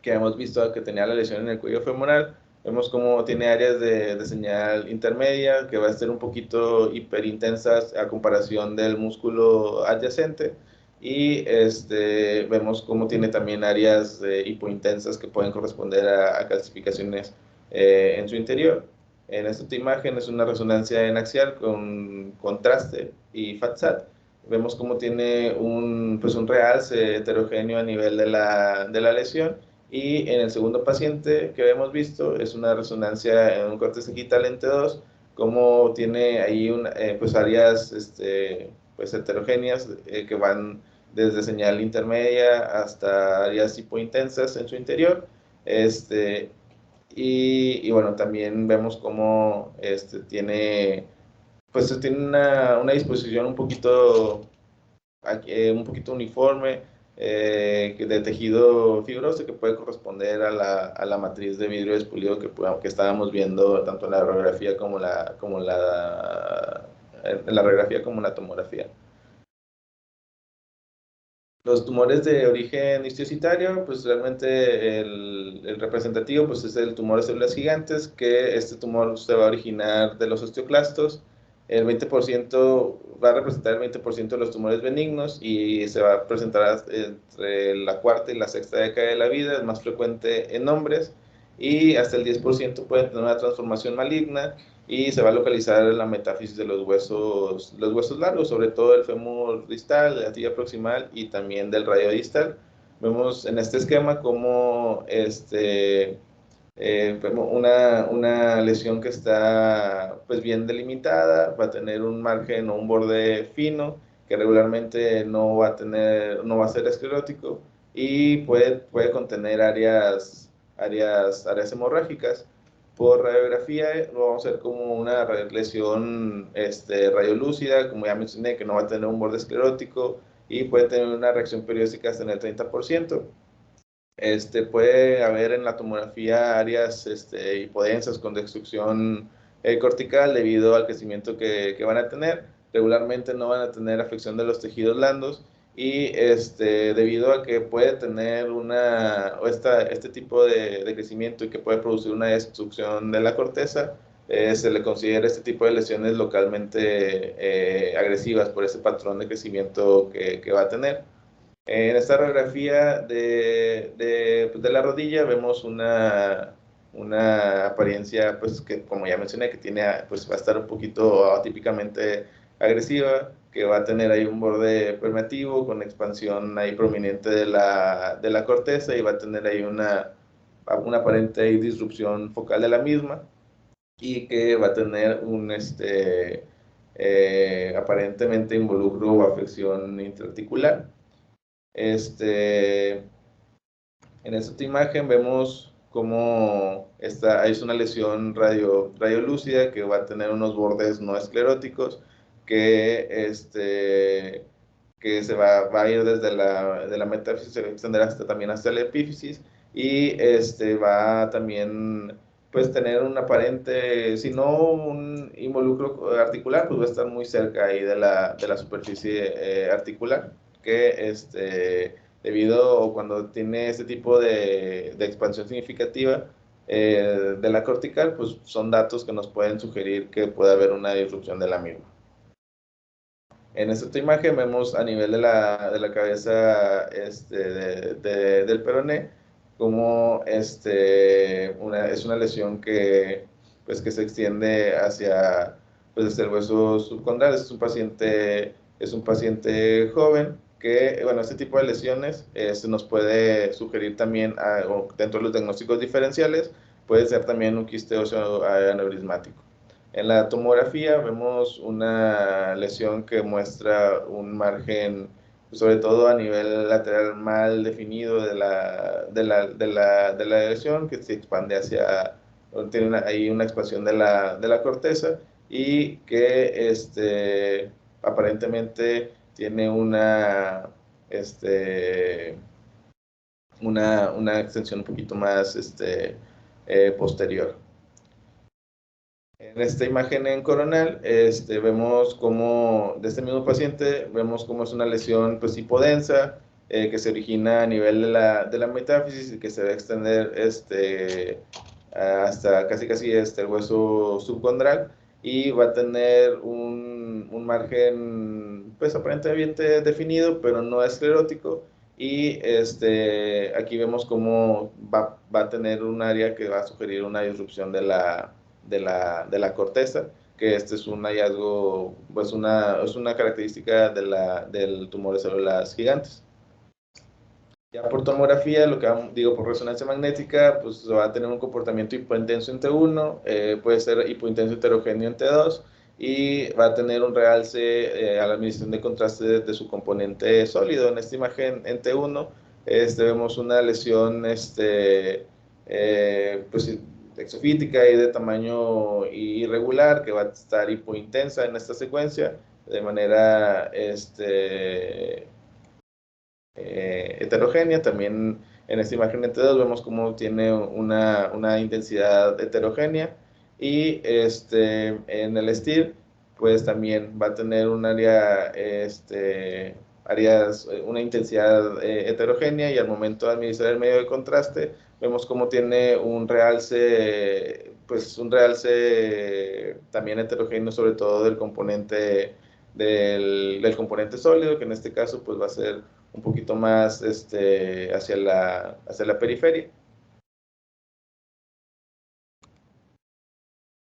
Speaker 1: que hemos visto que tenía la lesión en el cuello femoral, vemos cómo tiene áreas de señal intermedia, que va a ser un poquito hiperintensas a comparación del músculo adyacente, y vemos cómo tiene también áreas hipointensas que pueden corresponder a calcificaciones en su interior. En esta imagen es una resonancia en axial con contraste y FATSAT. Vemos cómo tiene pues un realce heterogéneo a nivel de la lesión, y en el segundo paciente que hemos visto es una resonancia en un corte sagital en T2, como tiene ahí pues áreas pues heterogéneas que van desde señal intermedia hasta áreas hipointensas en su interior. Y bueno, también vemos cómo pues tiene una disposición un poquito uniforme, de tejido fibroso, que puede corresponder a la matriz de vidrio despulido que estábamos viendo tanto en la radiografía en la radiografía como en la tomografía. Los tumores de origen histiocytario, pues realmente el representativo pues es el tumor de células gigantes, que este tumor se va a originar de los osteoclastos. El 20% va a representar el 20% de los tumores benignos, y se va a presentar entre la cuarta y la sexta década de la vida, es más frecuente en hombres, y hasta el 10% puede tener una transformación maligna, y se va a localizar en la metáfisis de los huesos largos, sobre todo el fémur distal, la tibia proximal y también del radio distal. Vemos en este esquema como una lesión que está pues bien delimitada, va a tener un margen o un borde fino, que regularmente no va a ser esclerótico, y puede contener áreas hemorrágicas. Por radiografía lo vamos a ver como una lesión radiolúcida, como ya mencioné, que no va a tener un borde esclerótico, y puede tener una reacción periódica hasta en el 30%. Puede haber en la tomografía áreas hipodensas con destrucción cortical debido al crecimiento que van a tener. Regularmente no van a tener afección de los tejidos blandos, y debido a que puede tener este tipo de crecimiento y que puede producir una destrucción de la corteza, se le considera este tipo de lesiones localmente agresivas por ese patrón de crecimiento que va a tener. En esta radiografía de la rodilla vemos una apariencia, pues que como ya mencioné, que tiene, pues va a estar un poquito atípicamente agresiva, que va a tener ahí un borde permeativo con expansión ahí prominente de la corteza y va a tener ahí una aparente disrupción focal de la misma y que va a tener aparentemente involucro o afección intraarticular. En esta imagen vemos cómo es una lesión radiolúcida que va a tener unos bordes no escleróticos que va a ir desde la metáfisis, se va a extender también hasta la epífisis y va también pues tener un aparente, si no un involucro articular, pues va a estar muy cerca ahí de la superficie articular, que debido o cuando tiene este tipo de expansión significativa de la cortical, pues son datos que nos pueden sugerir que puede haber una disrupción de la misma. En esta otra imagen vemos a nivel de la cabeza del peroné como es una lesión pues, que se extiende hacia el hueso subcondral. Es un paciente joven que, bueno, este tipo de lesiones se nos puede sugerir también, dentro de los diagnósticos diferenciales, puede ser también un quiste óseo aneurismático. En la tomografía vemos una lesión que muestra un margen, sobre todo a nivel lateral mal definido de la lesión, que se expande tiene ahí una expansión de la corteza y que aparentemente tiene una extensión un poquito más posterior. En esta imagen en coronal, vemos como, de este mismo paciente, vemos cómo es una lesión pues hipodensa, que se origina a nivel de la metáfisis y que se va a extender hasta casi el hueso subcondral y va a tener un margen pues aparentemente definido, pero no esclerótico. Y aquí vemos cómo va a tener un área que va a sugerir una disrupción de la corteza, que este es un hallazgo, pues es una característica del tumor de células gigantes. Ya por tomografía, lo que digo por resonancia magnética, pues va a tener un comportamiento hipointenso en T1, puede ser hipointenso heterogéneo en T2 y va a tener un realce a la administración de contraste de su componente sólido. En esta imagen en T1 vemos una lesión pues, exofítica y de tamaño irregular que va a estar hipointensa en esta secuencia de manera heterogénea. También en esta imagen en T2 vemos cómo tiene una intensidad heterogénea y en el STIR pues también va a tener un área, una intensidad heterogénea y al momento de administrar el medio de contraste vemos cómo tiene un realce también heterogéneo, sobre todo del componente componente sólido, que en este caso pues va a ser un poquito más hacia la periferia.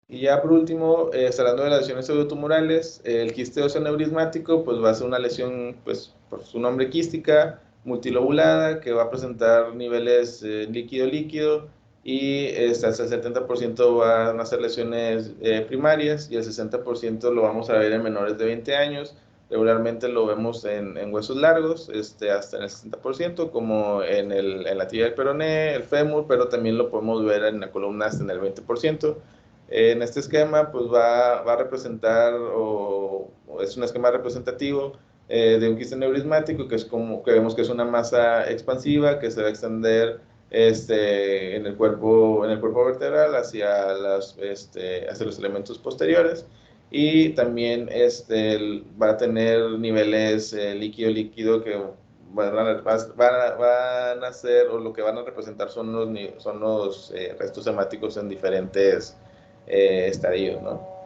Speaker 1: Y ya por último, hablando de las lesiones pseudotumorales, el quiste óseo aneurismático pues va a ser una lesión, pues por su nombre, quística, multilobulada, que va a presentar niveles líquido-líquido y hasta el 70% van a ser lesiones primarias y el 60% lo vamos a ver en menores de 20 años. Regularmente lo vemos en huesos largos, hasta en el 60%, como en la tibia del peroné, el fémur, pero también lo podemos ver en la columna hasta en el 20%. En este esquema, pues va a representar, o es un esquema representativo de un quiste neurismático, que es como que vemos que es una masa expansiva que se va a extender en el cuerpo vertebral hacia los elementos posteriores y también va a tener niveles líquido-líquido que van a ser, o lo que van a representar son los restos hemáticos en diferentes estadios, ¿no?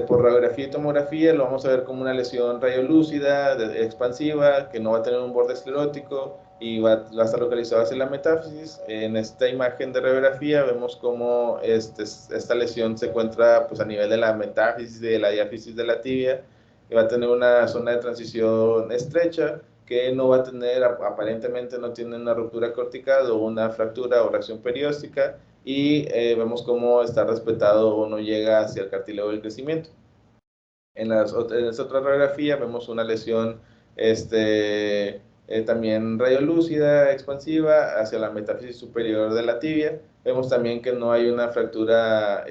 Speaker 1: Por radiografía y tomografía lo vamos a ver como una lesión radiolúcida, expansiva, que no va a tener un borde esclerótico y va a estar localizado hacia la metáfisis. En esta imagen de radiografía vemos cómo esta lesión se encuentra pues, a nivel de la metáfisis y de la diáfisis de la tibia, y va a tener una zona de transición estrecha que no va a tener, aparentemente no tiene una ruptura cortical o una fractura o reacción perióstica, y vemos cómo está respetado o no llega hacia el cartílago del crecimiento. En esta otra radiografía vemos una lesión también radiolúcida, expansiva, hacia la metáfisis superior de la tibia. Vemos también que no hay una fractura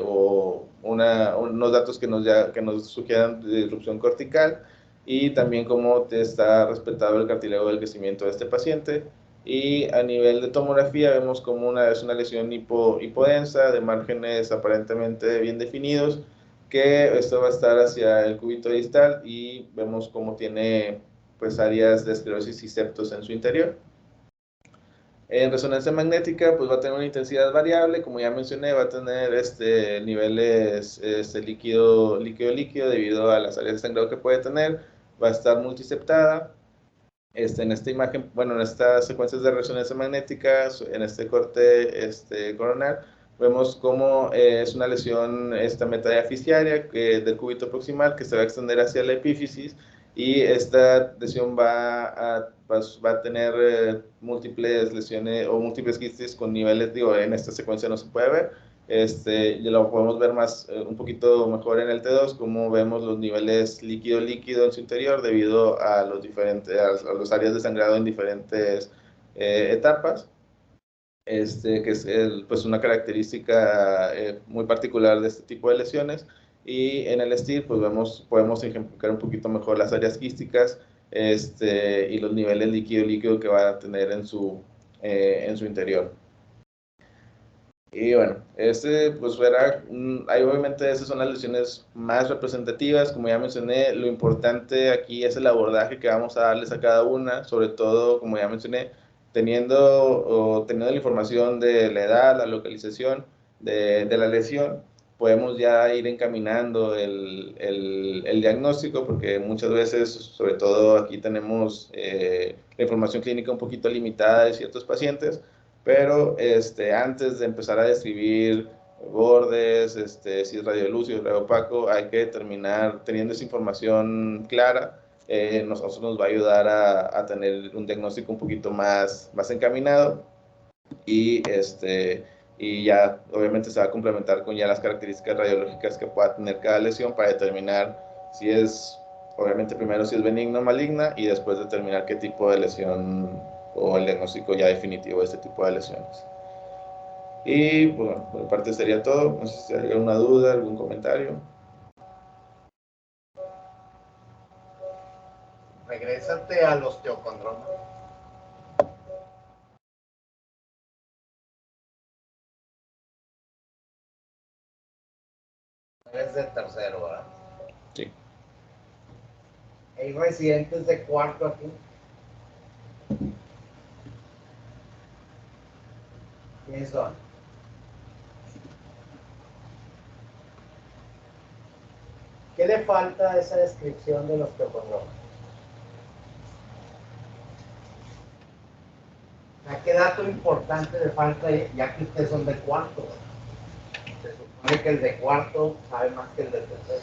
Speaker 1: o unos datos que nos sugieran disrupción cortical, y también cómo está respetado el cartílago del crecimiento de este paciente. Y a nivel de tomografía vemos como es una lesión hipodensa, de márgenes aparentemente bien definidos, que esto va a estar hacia el cúbito distal, y vemos cómo tiene pues áreas de esclerosis y septos en su interior. En resonancia magnética pues va a tener una intensidad variable, como ya mencioné, va a tener niveles líquido debido a las áreas de sangrado que puede tener, va a estar multiseptada. En esta imagen, bueno, en estas secuencias de resonancia magnética, en este corte coronal, vemos cómo es una lesión metadiafisiaria del cúbito proximal que se va a extender hacia la epífisis, y esta lesión va a tener múltiples lesiones o múltiples quistes con niveles, digo, en esta secuencia no se puede ver. Ya lo podemos ver un poquito mejor en el T2, como vemos los niveles líquido en su interior debido a los áreas de sangrado en diferentes etapas, que es pues una característica muy particular de este tipo de lesiones. Y en el STIR pues podemos ejemplificar un poquito mejor las áreas quísticas y los niveles líquido que va a tener en su interior. Y bueno, pues ahí obviamente esas son las lesiones más representativas. Como ya mencioné, lo importante aquí es el abordaje que vamos a darles a cada una, sobre todo, como ya mencioné, teniendo la información de la edad, la localización de la lesión, podemos ya ir encaminando el diagnóstico, porque muchas veces, sobre todo aquí tenemos la información clínica un poquito limitada de ciertos pacientes, pero antes de empezar a describir bordes, si es radiolúcido, radiopaco, hay que terminar teniendo esa información clara. Nosotros nos va a ayudar a tener un diagnóstico un poquito más encaminado, y ya obviamente se va a complementar con ya las características radiológicas que pueda tener cada lesión para determinar si es, obviamente primero si es benigna o maligna, y después determinar qué tipo de lesión o el diagnóstico ya definitivo de este tipo de lesiones. Y bueno, por mi parte sería todo. No sé si hay alguna duda, algún comentario.
Speaker 2: Regrésate al osteocondroma. Es de tercero, ¿verdad?
Speaker 1: Sí.
Speaker 2: Hay residentes de cuarto aquí. ¿Quiénes son? ¿Qué le falta a esa descripción del osteocondroma? ¿Qué dato importante le falta, ya que ustedes son de cuarto? Se supone que el de cuarto sabe más que el de tercero,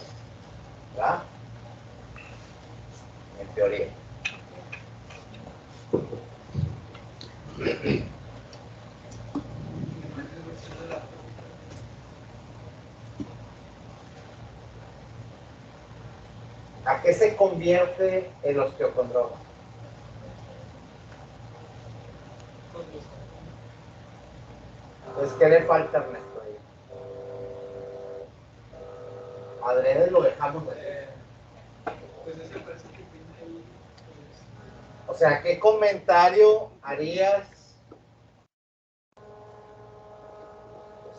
Speaker 2: ¿verdad? En teoría. ¿A qué se convierte el osteocondroma? Pues, ¿qué le falta, Ernesto? Adrede lo dejamos así. O sea, ¿qué comentario harías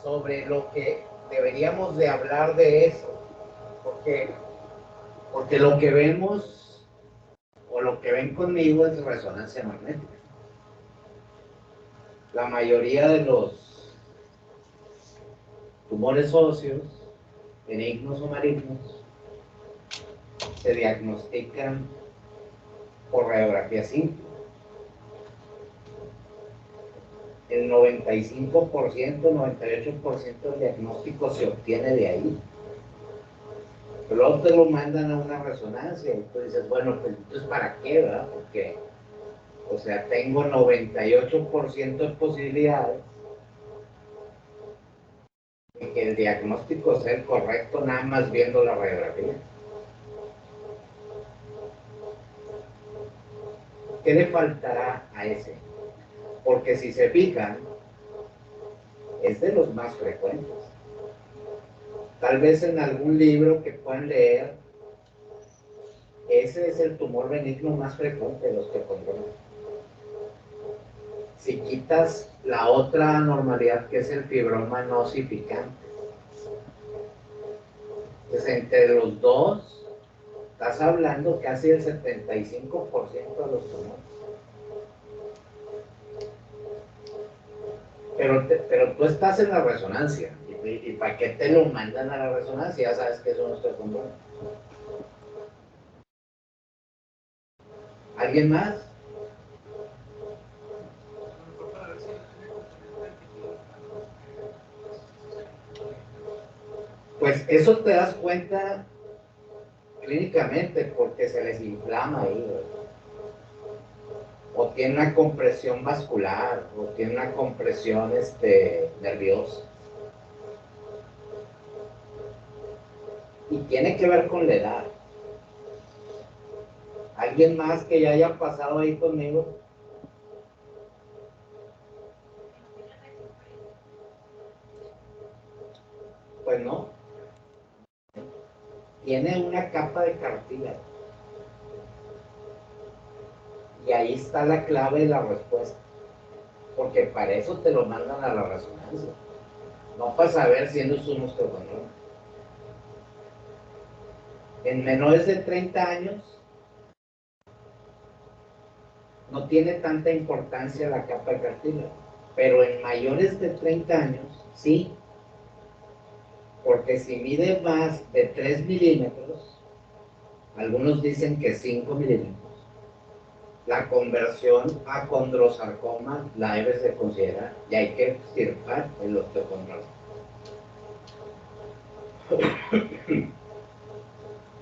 Speaker 2: sobre lo que deberíamos de hablar de eso, porque lo que vemos o lo que ven conmigo es resonancia magnética. La mayoría de los tumores óseos, benignos o malignos, se diagnostican por radiografía simple. El 95%, 98% del diagnóstico se obtiene de ahí. Pero luego te lo mandan a una resonancia y tú dices, bueno, pues entonces ¿para qué, verdad? Porque, o sea, tengo 98% de posibilidades de que el diagnóstico sea el correcto nada más viendo la radiografía. ¿Qué le faltará a ese? Porque si se fijan, es de los más frecuentes. Tal vez en algún libro que puedan leer, ese es el tumor benigno más frecuente de los que controlan. Si quitas la otra anormalidad que es el fibroma no osificante, pues entre los dos, estás hablando casi el 75% de los tumores. Pero tú estás en la resonancia. ¿Y para qué te lo mandan a la resonancia? Ya sabes que eso no está controlado. ¿Alguien más? Pues eso te das cuenta clínicamente porque se les inflama ahí, ¿verdad? O tiene una compresión vascular, o tiene una compresión nerviosa. Y tiene que ver con la edad. ¿Alguien más que ya haya pasado ahí conmigo? Pues no. Tiene una capa de cartílago. Y ahí está la clave de la respuesta. Porque para eso te lo mandan a la resonancia. No para saber si no es un osteocondroma. En menores de 30 años no tiene tanta importancia la capa de cartílago. Pero en mayores de 30 años, sí. Porque si mide más de 3 milímetros, algunos dicen que 5 milímetros, la conversión a condrosarcoma la debes de considerar y hay que extirpar el osteocondroma.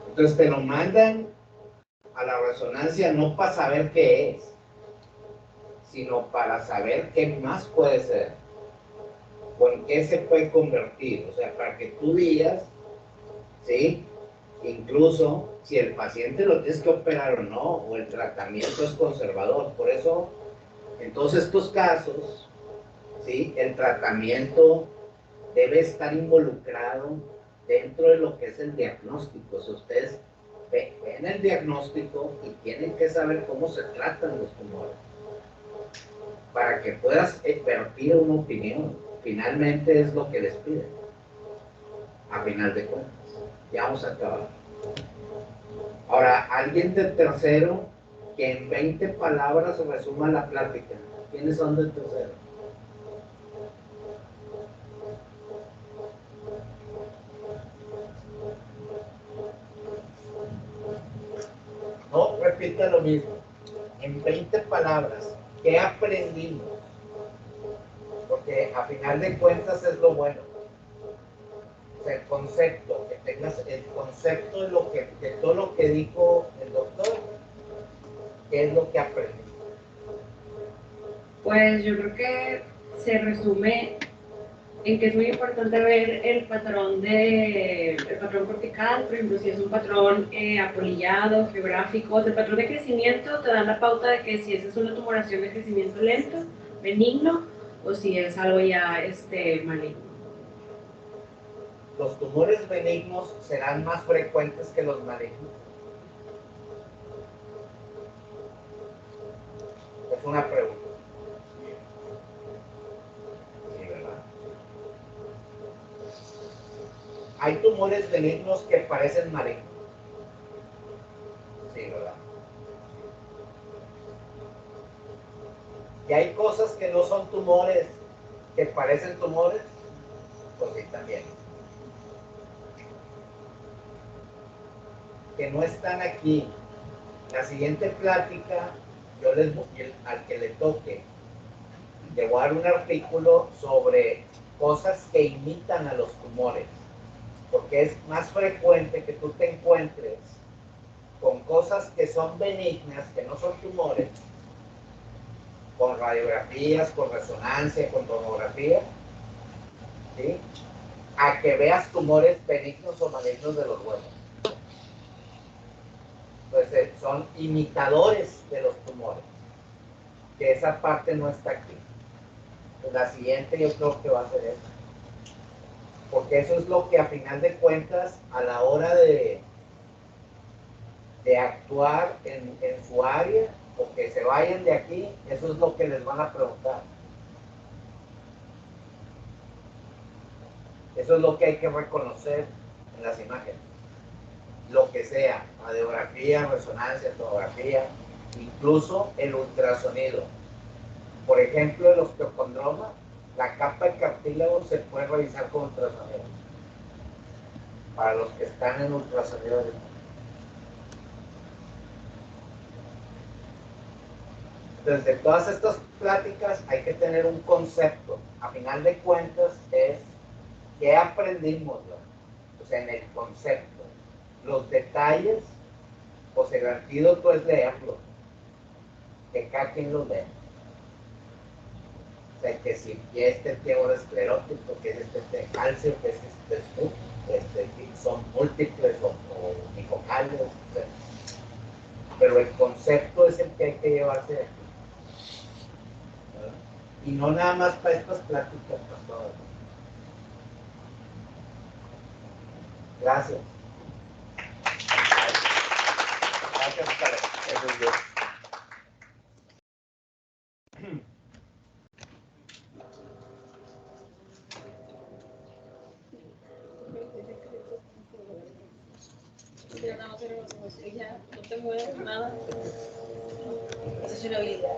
Speaker 2: Entonces te lo mandan a la resonancia no para saber qué es, sino para saber qué más puede ser o en qué se puede convertir. O sea, para que tú digas, ¿sí? Incluso si el paciente lo tienes que operar o no, o el tratamiento es conservador. Por eso, en todos estos casos, ¿sí? El tratamiento debe estar involucrado dentro de lo que es el diagnóstico. O sea, ustedes ven el diagnóstico y tienen que saber cómo se tratan los tumores para que puedas vertir una opinión. Finalmente es lo que les piden, a final de cuentas. Ya vamos a acabar. Ahora, alguien de tercero que en 20 palabras resuma la plática. ¿Quiénes son de tercero? No, repita lo mismo. En 20 palabras, ¿qué aprendimos? Porque a final de cuentas es lo bueno. O sea, el concepto, que tengas el concepto de todo lo que dijo el doctor, ¿qué es lo que aprendimos?
Speaker 3: Pues yo creo que se resume en que es muy importante ver el patrón cortical, por ejemplo, si es un patrón apolillado, geográfico, el patrón de crecimiento te dan la pauta de que si esa es una tumoración de crecimiento lento, benigno, o si es algo ya maligno.
Speaker 2: ¿Los tumores benignos serán más frecuentes que los malignos? Es una pregunta. Sí, ¿verdad? Hay tumores benignos que parecen malignos. Sí, ¿verdad? Y hay cosas que no son tumores, que parecen tumores, pues sí, también. Que no están aquí. La siguiente plática, al que le toque, le voy a dar un artículo sobre cosas que imitan a los tumores, porque es más frecuente que tú te encuentres con cosas que son benignas, que no son tumores, con radiografías, con resonancia, con tomografía, ¿sí? A que veas tumores benignos o malignos de los huesos. Entonces, son imitadores de los tumores, que esa parte no está aquí. Pues la siguiente yo creo que va a ser esa. Porque eso es lo que a final de cuentas, a la hora de actuar en su área, o que se vayan de aquí, eso es lo que les van a preguntar. Eso es lo que hay que reconocer en las imágenes. Lo que sea, radiografía, resonancia, tomografía, incluso el ultrasonido. Por ejemplo, el osteocondroma, la capa de cartílago se puede revisar con ultrasonido. Para los que están en ultrasonido. Entonces, de todas estas pláticas hay que tener un concepto. A final de cuentas es ¿qué aprendimos? O sea, en el concepto. Los detalles, pues el antídoto es leerlo. Que cada quien los lea. O sea, que si este teor esclerótico, que es este calcio, que es son múltiples o unifocales. O sea, pero el concepto es el que hay que llevarse de aquí. ¿Verdad? Y no nada más para estas pláticas, para todas. Gracias. Gracias, Karen. Eso es bien.
Speaker 3: Ya no te mueves nada. Esa es una habilidad.